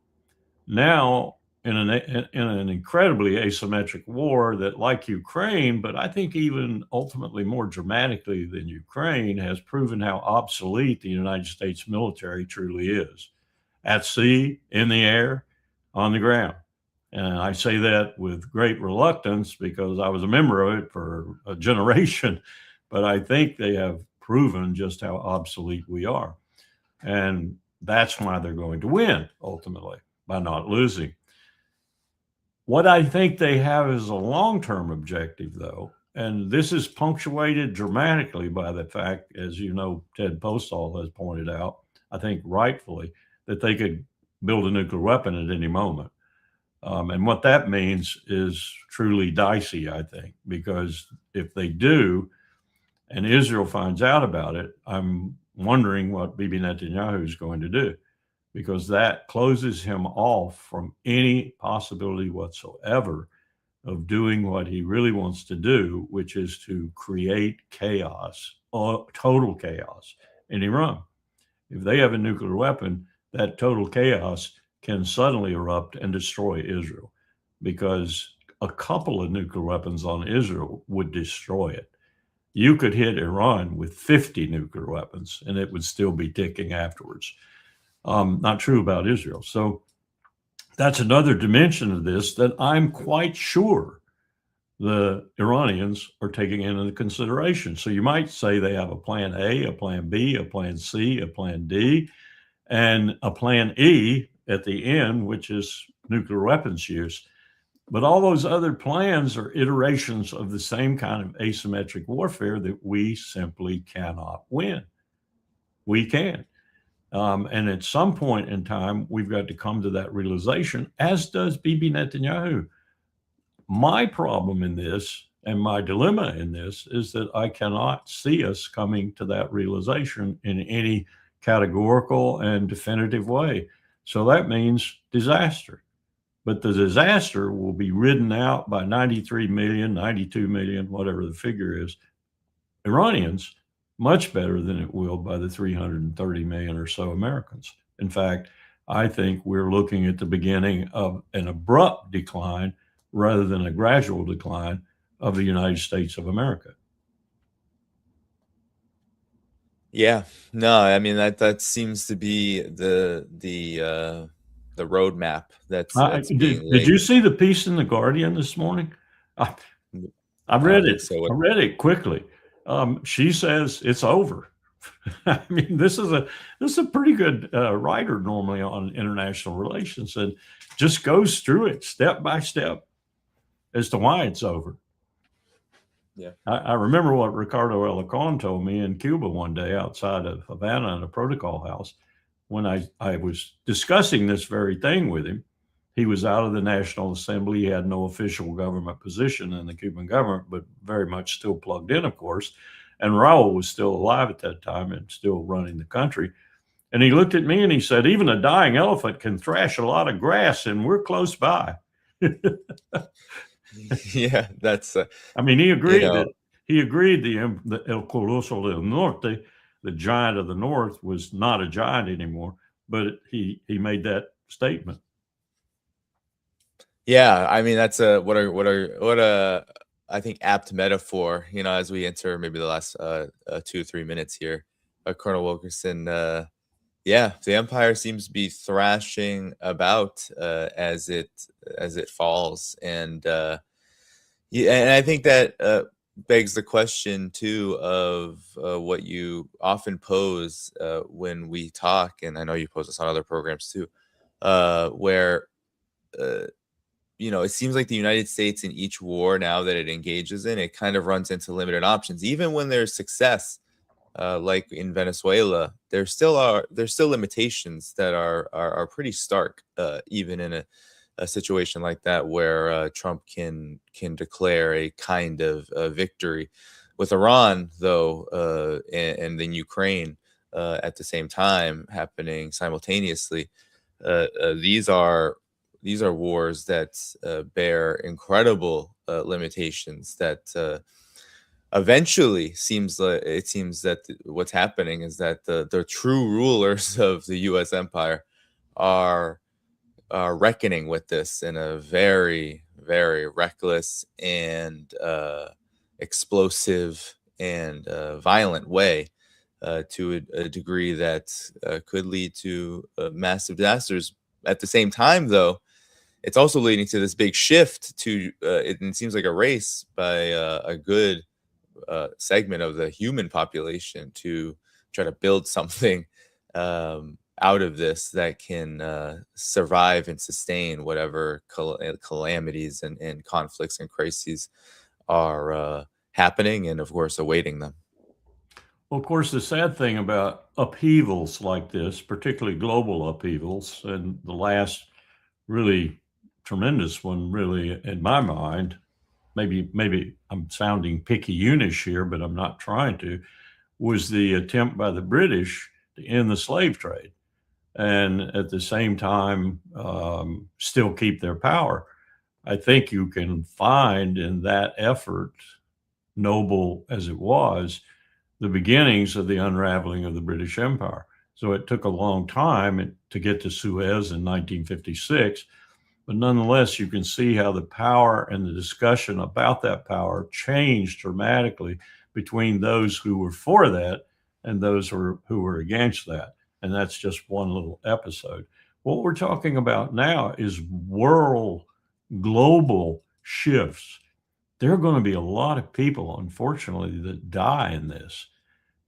Now, in an incredibly asymmetric war that, like Ukraine, but I think even ultimately more dramatically than Ukraine, has proven how obsolete the United States military truly is. At sea, in the air, on the ground. And I say that with great reluctance because I was a member of it for a generation, but I think they have proven just how obsolete we are. And that's why they're going to win, ultimately, by not losing. What I think they have is a long-term objective, though, and this is punctuated dramatically by the fact, as you know, Ted Postol has pointed out, I think rightfully, that they could build a nuclear weapon at any moment. And what that means is truly dicey, I think, because if they do, and Israel finds out about it, I'm wondering what Bibi Netanyahu is going to do, because that closes him off from any possibility whatsoever of doing what he really wants to do, which is to create chaos, total chaos in Iran. If they have a nuclear weapon, that total chaos can suddenly erupt and destroy Israel, because a couple of nuclear weapons on Israel would destroy it. You could hit Iran with 50 nuclear weapons and it would still be ticking afterwards. Not true about Israel. So that's another dimension of this that I'm quite sure the Iranians are taking into consideration. So you might say they have a plan A, a plan B, a plan C, a plan D, and a plan E at the end, which is nuclear weapons use. But all those other plans are iterations of the same kind of asymmetric warfare that we simply cannot win. We can. And at some point in time, we've got to come to that realization, as does Bibi Netanyahu. My problem in this, and my dilemma in this, is that I cannot see us coming to that realization in any categorical and definitive way. So that means disaster. But the disaster will be ridden out by 93 million, 92 million, whatever the figure is, Iranians, much better than it will by the 330 million or so Americans. In fact, I think we're looking at the beginning of an abrupt decline rather than a gradual decline of the United States of America. Yeah, no, I mean that seems to be the roadmap that's being Did laid. you see the piece in the Guardian this morning? I read it. So. I read it quickly. She says it's over. I mean, this is a pretty good writer normally on international relations, and just goes through it step by step as to why it's over. Yeah, I remember what Ricardo Alarcon told me in Cuba one day outside of Havana in a protocol house when I was discussing this very thing with him. He was out of the National Assembly. He had no official government position in the Cuban government, but very much still plugged in, of course. And Raul was still alive at that time and still running the country. And he looked at me and he said, even a dying elephant can thrash a lot of grass, and we're close by. Yeah, that's. I mean, he agreed the El Coloso del Norte, the giant of the north, was not a giant anymore, but he made that statement. Yeah, I mean that's what a I think apt metaphor. As we enter maybe the last 2-3 minutes here, Colonel Wilkerson. Yeah, the empire seems to be thrashing about as it falls, and and I think that begs the question too of what you often pose when we talk, and I know you pose this on other programs too, where it seems like the United States in each war now that it engages in, it kind of runs into limited options, even when there's success. Like in Venezuela, there still limitations that are pretty stark, even in a situation like that where Trump can declare a kind of victory. With Iran, though, and then Ukraine at the same time happening simultaneously, these are wars that bear incredible limitations that. Eventually, it seems that what's happening is that the true rulers of the U.S. empire are reckoning with this in a very, very reckless and explosive and violent way, to a degree that could lead to massive disasters. At the same time, though, it's also leading to this big shift to it seems like a race by a good segment of the human population to try to build something out of this that can survive and sustain whatever calamities and conflicts and crises are happening and, of course, awaiting them. Well, of course, the sad thing about upheavals like this, particularly global upheavals, and the last really tremendous one, really, in my mind, maybe I'm sounding picayunish here, but I'm not trying to, was the attempt by the British to end the slave trade and at the same time still keep their power. I think you can find in that effort, noble as it was, the beginnings of the unraveling of the British Empire. So it took a long time to get to Suez in 1956. But nonetheless, you can see how the power and the discussion about that power changed dramatically between those who were for that and those who were against that. And that's just one little episode. What we're talking about now is world, global shifts. There are going to be a lot of people, unfortunately, that die in this.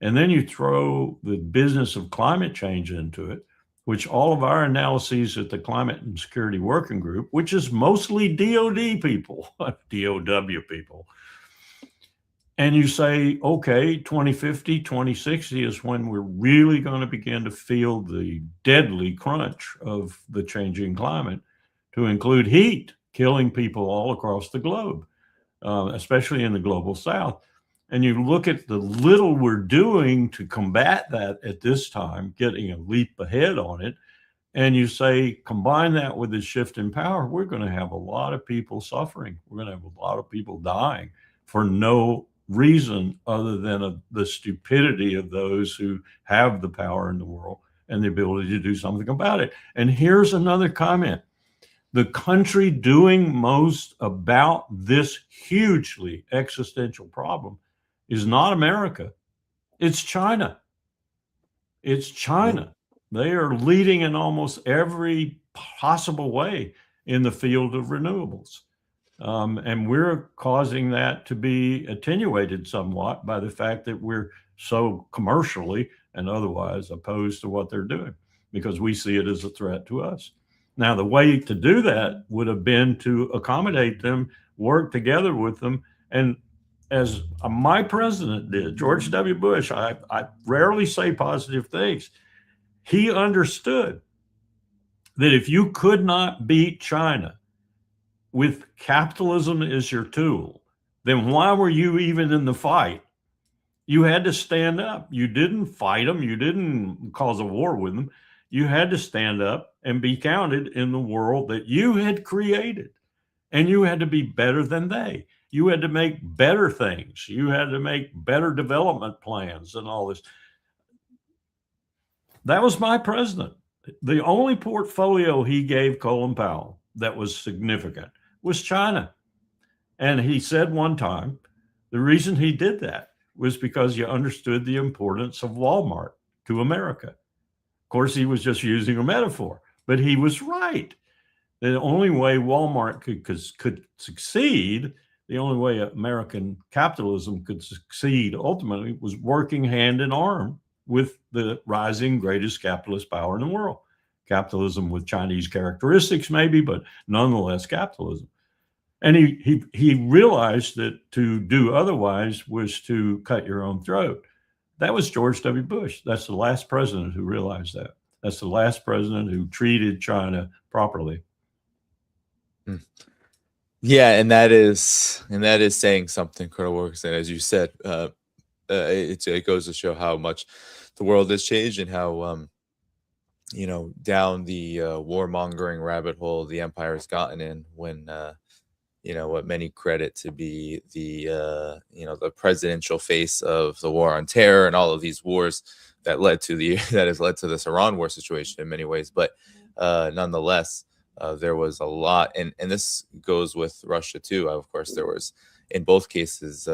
And then you throw the business of climate change into it, which all of our analyses at the Climate and Security Working Group, which is mostly DOD people, DOW people. And you say, okay, 2050, 2060 is when we're really going to begin to feel the deadly crunch of the changing climate, to include heat, killing people all across the globe, especially in the global south. And you look at the little we're doing to combat that at this time, getting a leap ahead on it, and you say, combine that with the shift in power, we're going to have a lot of people suffering. We're going to have a lot of people dying for no reason other than the stupidity of those who have the power in the world and the ability to do something about it. And here's another comment. The country doing most about this hugely existential problem is not America. It's China. It's China. They are leading in almost every possible way in the field of renewables. And we're causing that to be attenuated somewhat by the fact that we're so commercially and otherwise opposed to what they're doing, because we see it as a threat to us. Now, the way to do that would have been to accommodate them, work together with them, and as my president did, George W. Bush, I rarely say positive things. He understood that if you could not beat China with capitalism as your tool, then why were you even in the fight? You had to stand up. You didn't fight them. You didn't cause a war with them. You had to stand up and be counted in the world that you had created. And you had to be better than they. You had to make better things. You had to make better development plans and all this. That was my president. The only portfolio he gave Colin Powell that was significant was China. And he said one time, the reason he did that was because you understood the importance of Walmart to America. Of course, he was just using a metaphor, but he was right. The only way Walmart could succeed, the only way American capitalism could succeed ultimately, was working hand in arm with the rising greatest capitalist power in the world. Capitalism with Chinese characteristics maybe, but nonetheless capitalism. And he realized that to do otherwise was to cut your own throat. That was George W. Bush. That's the last president who realized that. That's the last president who treated China properly. Yeah, and that is saying something, Colonel Wilkerson. As you said, it goes to show how much the world has changed and how down the warmongering rabbit hole the empire has gotten in when what many credit to be the the presidential face of the war on terror and all of these wars that has led to this Iran war situation in many ways. But nonetheless, there was a lot, and this goes with Russia too. Of course, there was in both cases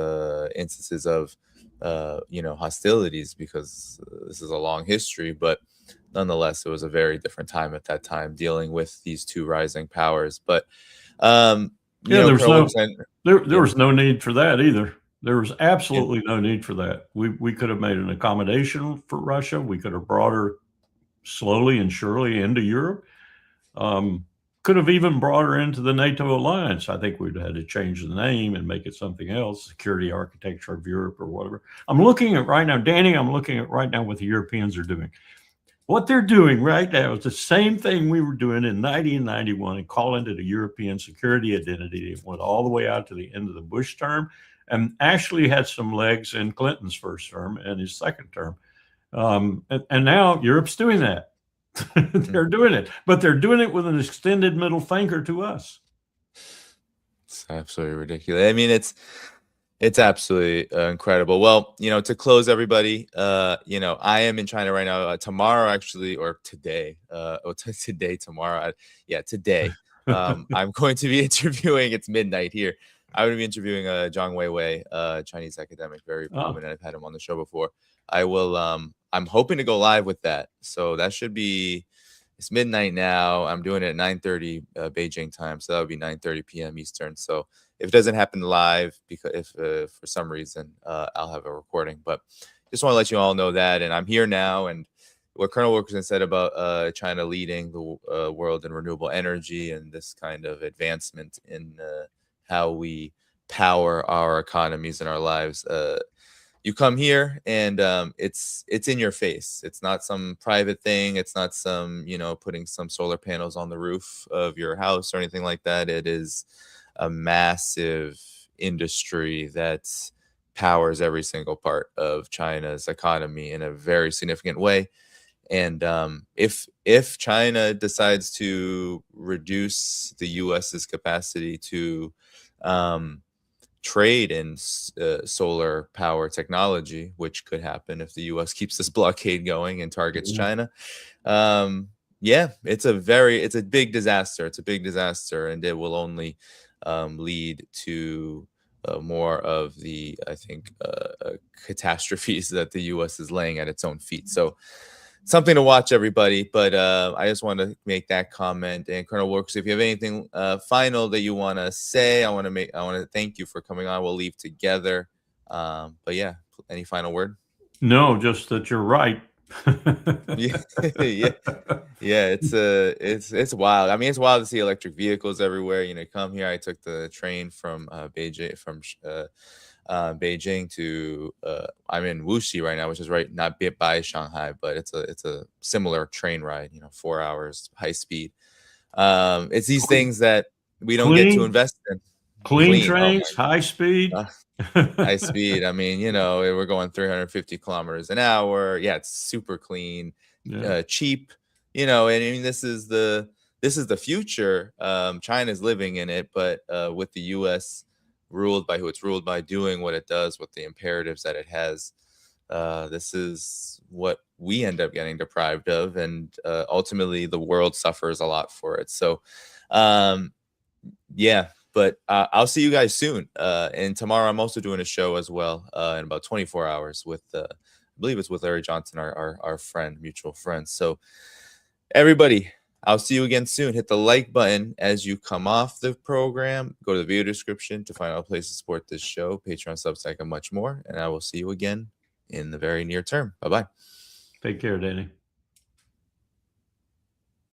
instances of hostilities, because this is a long history, but nonetheless, it was a very different time at that time dealing with these two rising powers. But there was no need for that either. There was absolutely no need for that. We could have made an accommodation for Russia. We could have brought her slowly and surely into Europe. Could have even brought her into the NATO alliance. I think we'd had to change the name and make it something else, Security Architecture of Europe or whatever. I'm looking at right now, Danny, what the Europeans are doing. What they're doing right now is the same thing we were doing in 1991 and calling it a European security identity. It went all the way out to the end of the Bush term and actually had some legs in Clinton's first term and his second term. And now Europe's doing that. They're doing it, but they're doing it with an extended middle finger to us. It's absolutely ridiculous. I mean, it's absolutely incredible. Well, to close, everybody, I am in China right now. Tomorrow, actually, or today, tomorrow. Today. I'm going to be interviewing. It's midnight here. I'm going to be interviewing Zhang Weiwei, Chinese academic, very prominent. I've had him on the show before. I will. I'm hoping to go live with that. So that should be. It's midnight now. I'm doing it at 9:30 Beijing time, so that would be 9:30 p.m. Eastern. So if it doesn't happen live, because if for some reason I'll have a recording, but just want to let you all know that. And I'm here now, and what Colonel Wilkerson said about China leading the world in renewable energy and this kind of advancement in how we power our economies and our lives. You come here and it's in your face. It's not some private thing. It's not some, putting some solar panels on the roof of your house or anything like that. It is a massive industry that powers every single part of China's economy in a very significant way. And if China decides to reduce the US's capacity to trade in solar power technology, which could happen if the US keeps this blockade going and targets China. It's a big disaster. It's a big disaster, and it will only lead to more of the, I think, catastrophes that the US is laying at its own feet. So something to watch, everybody. But I just want to make that comment. And Colonel Wilkerson, if you have anything final that you want to say, I want to thank you for coming on. We'll leave together. But yeah, any final word? No, just that you're right. It's wild. I mean, it's wild to see electric vehicles everywhere. Come here. I took the train from Beijing to I'm in Wuxi right now, which is not by Shanghai, but it's a similar train ride, 4 hours, high speed. It's these things that we don't get to invest in. Clean trains, high speed. High speed. I mean, we're going 350 kilometers an hour. Yeah, it's super clean, cheap. And I mean, this is the future. China's living in it, but with the U.S. ruled by who it's ruled by, doing what it does with the imperatives that it has, this is what we end up getting deprived of, and ultimately the world suffers a lot for it. So, but I'll see you guys soon. And tomorrow I'm also doing a show as well in about 24 hours with, I believe it's with Larry Johnson, our friend, mutual friend. So everybody, I'll see you again soon. Hit the like button as you come off the program. Go to the video description to find out a place to support this show, Patreon, Substack, and much more. And I will see you again in the very near term. Bye-bye. Take care, Danny.